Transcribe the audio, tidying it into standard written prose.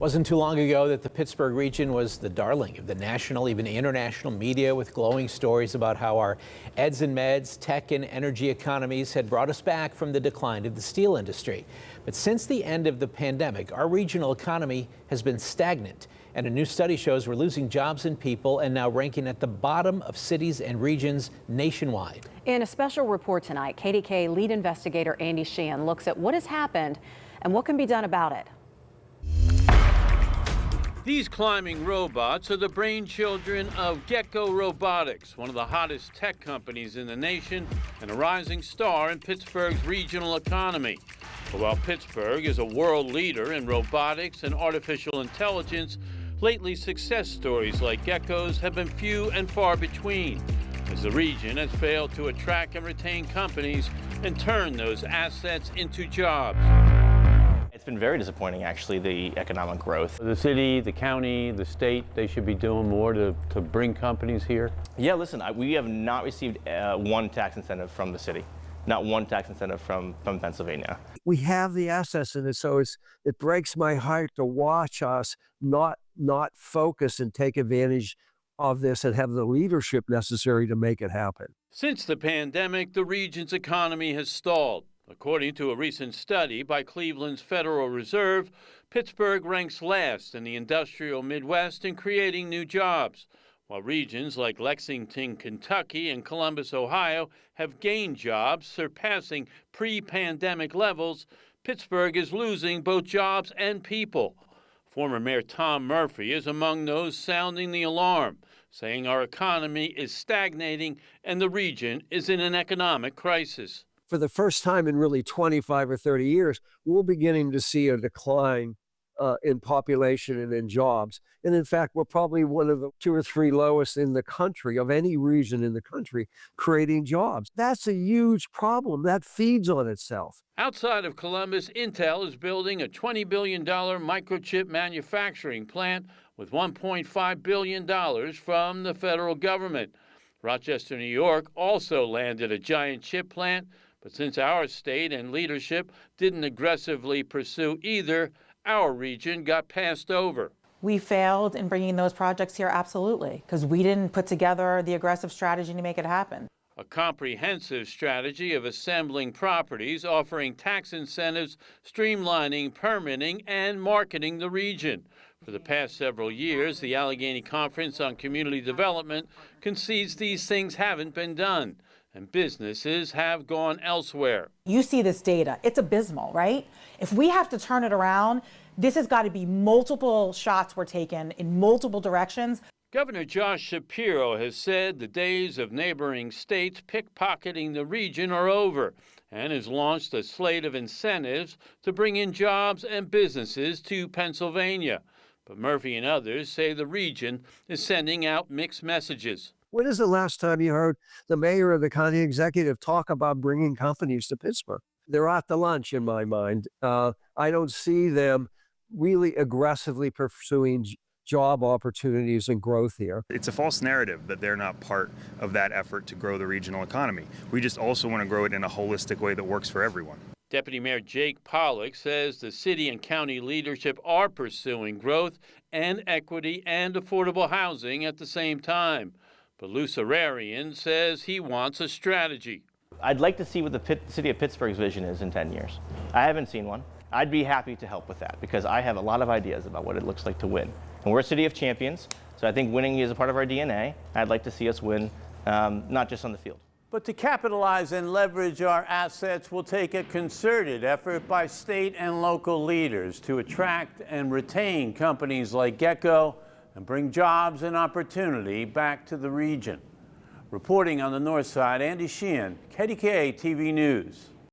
Wasn't too long ago that the Pittsburgh region was the darling of the national, even international media, with glowing stories about how our eds and meds, tech and energy economies had brought us back from the decline of the steel industry. But since the end of the pandemic, our regional economy has been stagnant. And a new study shows we're losing jobs and people and now ranking at the bottom of cities and regions nationwide. In a special report tonight, KDKA lead investigator Andy Sheehan looks at what has happened and what can be done about it. These climbing robots are the brainchildren of Gecko Robotics, one of the hottest tech companies in the nation and a rising star in Pittsburgh's regional economy. But while Pittsburgh is a world leader in robotics and artificial intelligence, lately success stories like Gecko's have been few and far between, as the region has failed to attract and retain companies and turn those assets into jobs. It's been very disappointing, actually, the economic growth. The city, the county, the state, they should be doing more to bring companies here. Yeah, listen, we have not received one tax incentive from the city, not one tax incentive from Pennsylvania. We have the assets in it, so it breaks my heart to watch us not focus and take advantage of this and have the leadership necessary to make it happen. Since the pandemic, the region's economy has stalled. According to a recent study by Cleveland's Federal Reserve, Pittsburgh ranks last in the industrial Midwest in creating new jobs. While regions like Lexington, Kentucky, and Columbus, Ohio have gained jobs surpassing pre-pandemic levels, Pittsburgh is losing both jobs and people. Former Mayor Tom Murphy is among those sounding the alarm, saying our economy is stagnating and the region is in an economic crisis. For the first time in really 25 or 30 years, we're beginning to see a decline in population and in jobs. And in fact, we're probably one of the 2 or 3 lowest in the country, of any region in the country, creating jobs. That's a huge problem. That feeds on itself. Outside of Columbus, Intel is building a $20 billion microchip manufacturing plant with $1.5 billion from the federal government. Rochester, New York also landed a giant chip plant, but since our state and leadership didn't aggressively pursue either, our region got passed over. We failed in bringing those projects here, absolutely, because we didn't put together the aggressive strategy to make it happen. A comprehensive strategy of assembling properties, offering tax incentives, streamlining permitting, and marketing the region. For the past several years, the Allegheny Conference on Community Development concedes these things haven't been done, and businesses have gone elsewhere. You see this data, it's abysmal, right? If we have to turn it around, this has got to be multiple shots were taken in multiple directions. Governor Josh Shapiro has said the days of neighboring states pickpocketing the region are over and has launched a slate of incentives to bring in jobs and businesses to Pennsylvania. But Murphy and others say the region is sending out mixed messages. When is the last time you heard the mayor or the county executive talk about bringing companies to Pittsburgh? They're at the lunch, in my mind. I don't see them really aggressively pursuing job opportunities and growth here. It's a false narrative that they're not part of that effort to grow the regional economy. We just also want to grow it in a holistic way that works for everyone. Deputy Mayor Jake Pollock says the city and county leadership are pursuing growth and equity and affordable housing at the same time. But Lou Serrarian says he wants a strategy. I'd like to see what the city of Pittsburgh's vision is in 10 years. I haven't seen one. I'd be happy to help with that because I have a lot of ideas about what it looks like to win. And we're a city of champions, so I think winning is a part of our DNA. I'd like to see us win, not just on the field. But to capitalize and leverage our assets will take a concerted effort by state and local leaders to attract and retain companies like Gecko and bring jobs and opportunity back to the region. Reporting on the north side, Andy Sheehan, KDKA-TV News.